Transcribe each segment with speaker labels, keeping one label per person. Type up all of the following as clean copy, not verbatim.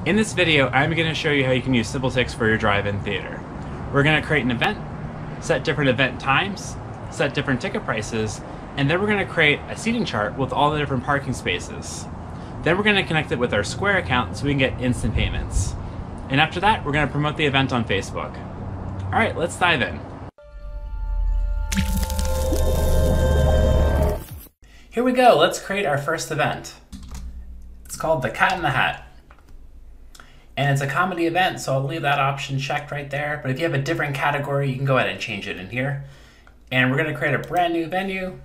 Speaker 1: In this video, I'm going to show you how you can use SimpleTix for your drive-in theater. We're going to create an event, set different event times, set different ticket prices, and then we're going to create a seating chart with all the different parking spaces. Then we're going to connect it with our Square account so we can get instant payments. And after that, we're going to promote the event on Facebook. All right, let's dive in. Here we go, let's create our first event. It's called the Cat in the Hat. And it's a comedy event, so I'll leave that option checked right there. But if you have a different category, you can go ahead and change it in here. And we're gonna create a brand new venue.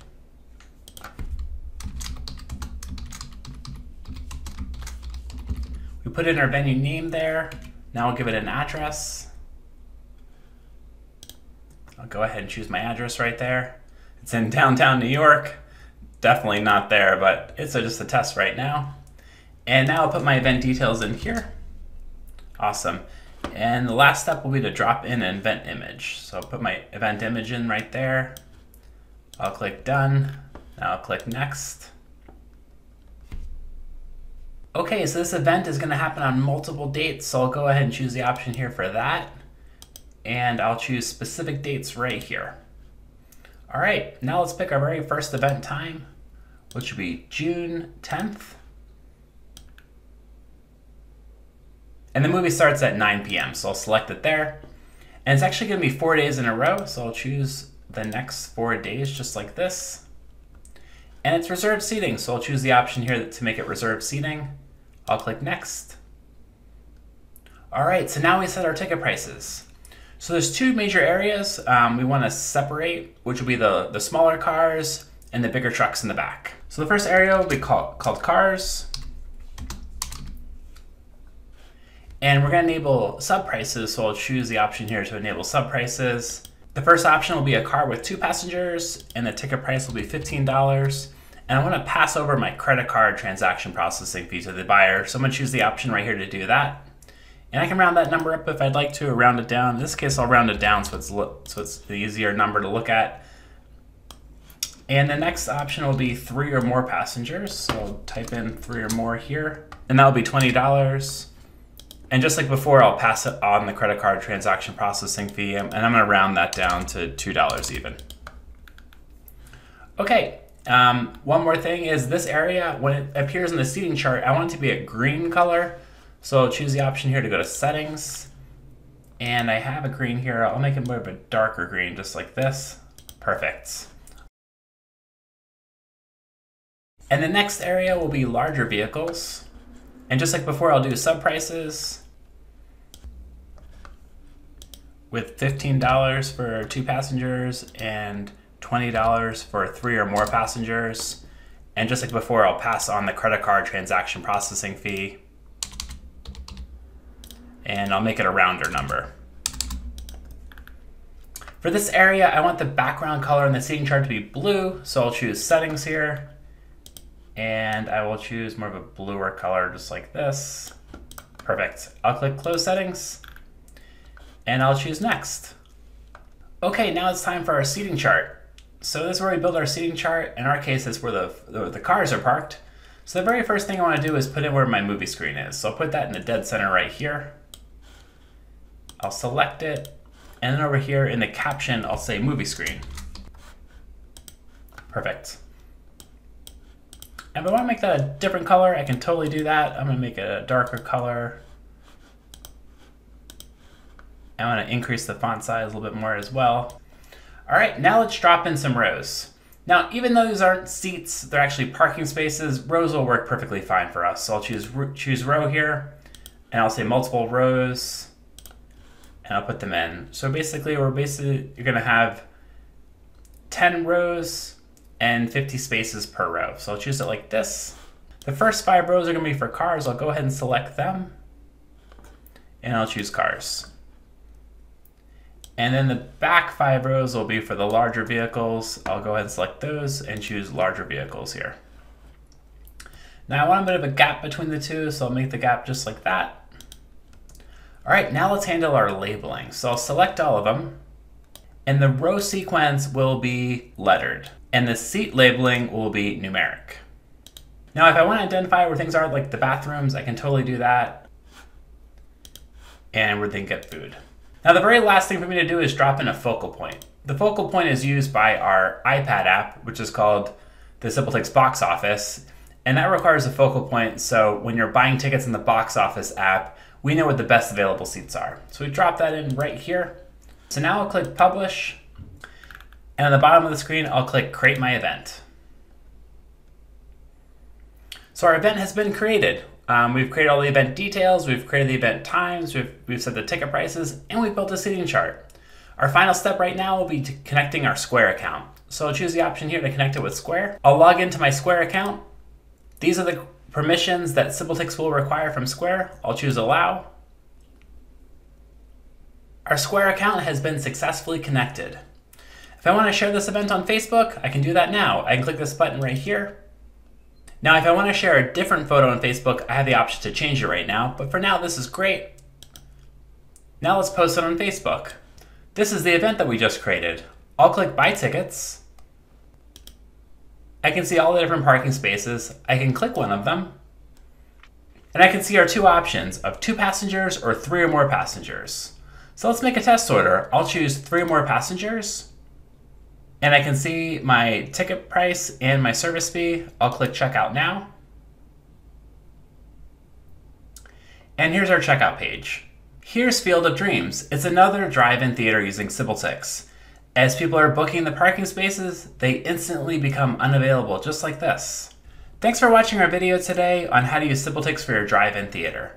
Speaker 1: We put in our venue name there. Now I'll give it an address. I'll go ahead and choose my address right there. It's in downtown New York. Definitely not there, but it's just a test right now. And now I'll put my event details in here. Awesome. And the last step will be to drop in an event image. So I'll put my event image in right there. I'll click done. Now I'll click next. Okay, so this event is going to happen on multiple dates, so I'll go ahead and choose the option here for that. And I'll choose specific dates right here. All right, now let's pick our very first event time, which will be June 10th. And the movie starts at 9 p.m., so I'll select it there. And it's actually going to be 4 days in a row, so I'll choose the next 4 days just like this. And it's reserved seating, so I'll choose the option here to make it reserved seating. I'll click next. All right, so now we set our ticket prices. So there's two major areas we want to separate, which will be the smaller cars and the bigger trucks in the back. So the first area will be called cars. And we're going to enable sub prices, so I'll choose the option here to enable sub prices. The first option will be a car with 2 passengers, and the ticket price will be $15. And I want to pass over my credit card transaction processing fee to the buyer, so I'm going to choose the option right here to do that. And I can round that number up if I'd like to, or round it down. In this case, I'll round it down so it's the easier number to look at. And the next option will be 3 or more passengers, so I'll type in 3 or more here, and that will be $20. And just like before, I'll pass it on the credit card transaction processing fee, and I'm going to round that down to $2 even. Okay, one more thing is this area, when it appears in the seating chart, I want it to be a green color. So I'll choose the option here to go to settings. And I have a green here. I'll make it more of a darker green, just like this. Perfect. And the next area will be larger vehicles. And just like before, I'll do sub prices with $15 for 2 passengers and $20 for 3 or more passengers. And just like before, I'll pass on the credit card transaction processing fee. And I'll make it a rounder number. For this area, I want the background color in the seating chart to be blue, so I'll choose settings here. And I will choose more of a bluer color, just like this. Perfect. I'll click close settings, and I'll choose next. Okay, now it's time for our seating chart. So this is where we build our seating chart. In our case, it's where the cars are parked. So the very first thing I want to do is put in where my movie screen is. So I'll put that in the dead center right here. I'll select it, and then over here in the caption, I'll say movie screen. Perfect. And if I want to make that a different color, I can totally do that. I'm going to make it a darker color. I want to increase the font size a little bit more as well. All right, now let's drop in some rows. Now, even though these aren't seats, they're actually parking spaces, rows will work perfectly fine for us. So I'll choose row here, and I'll say multiple rows. And I'll put them in. So basically, you're going to have 10 rows and 50 spaces per row. So I'll choose it like this. The first 5 rows are going to be for cars. I'll go ahead and select them. And I'll choose cars. And then the back 5 rows will be for the larger vehicles. I'll go ahead and select those and choose larger vehicles here. Now I want a bit of a gap between the two, so I'll make the gap just like that. All right, now let's handle our labeling. So I'll select all of them, and the row sequence will be lettered, and the seat labeling will be numeric. Now, if I want to identify where things are, like the bathrooms, I can totally do that. and we're then get food. Now the very last thing for me to do is drop in a focal point. The focal point is used by our iPad app, which is called the SimpleTix Box Office, and that requires a focal point, so when you're buying tickets in the Box Office app, we know what the best available seats are. So we drop that in right here. So now I'll click Publish, and on the bottom of the screen, I'll click Create My Event. So our event has been created. We've created all the event details, we've created the event times, we've set the ticket prices, and we've built a seating chart. Our final step right now will be connecting our Square account. So I'll choose the option here to connect it with Square. I'll log into my Square account. These are the permissions that SimpleTix will require from Square. I'll choose Allow. Our Square account has been successfully connected. If I want to share this event on Facebook, I can do that now. I can click this button right here. Now, if I want to share a different photo on Facebook, I have the option to change it right now, but for now, this is great. Now let's post it on Facebook. This is the event that we just created. I'll click Buy Tickets. I can see all the different parking spaces. I can click one of them. And I can see our two options of 2 passengers or 3 or more passengers. So let's make a test order. I'll choose 3 or more passengers. And I can see my ticket price and my service fee. I'll click Checkout Now. And here's our checkout page. Here's Field of Dreams. It's another drive-in theater using SimpleTix. As people are booking the parking spaces, they instantly become unavailable, just like this. Thanks for watching our video today on how to use SimpleTix for your drive-in theater.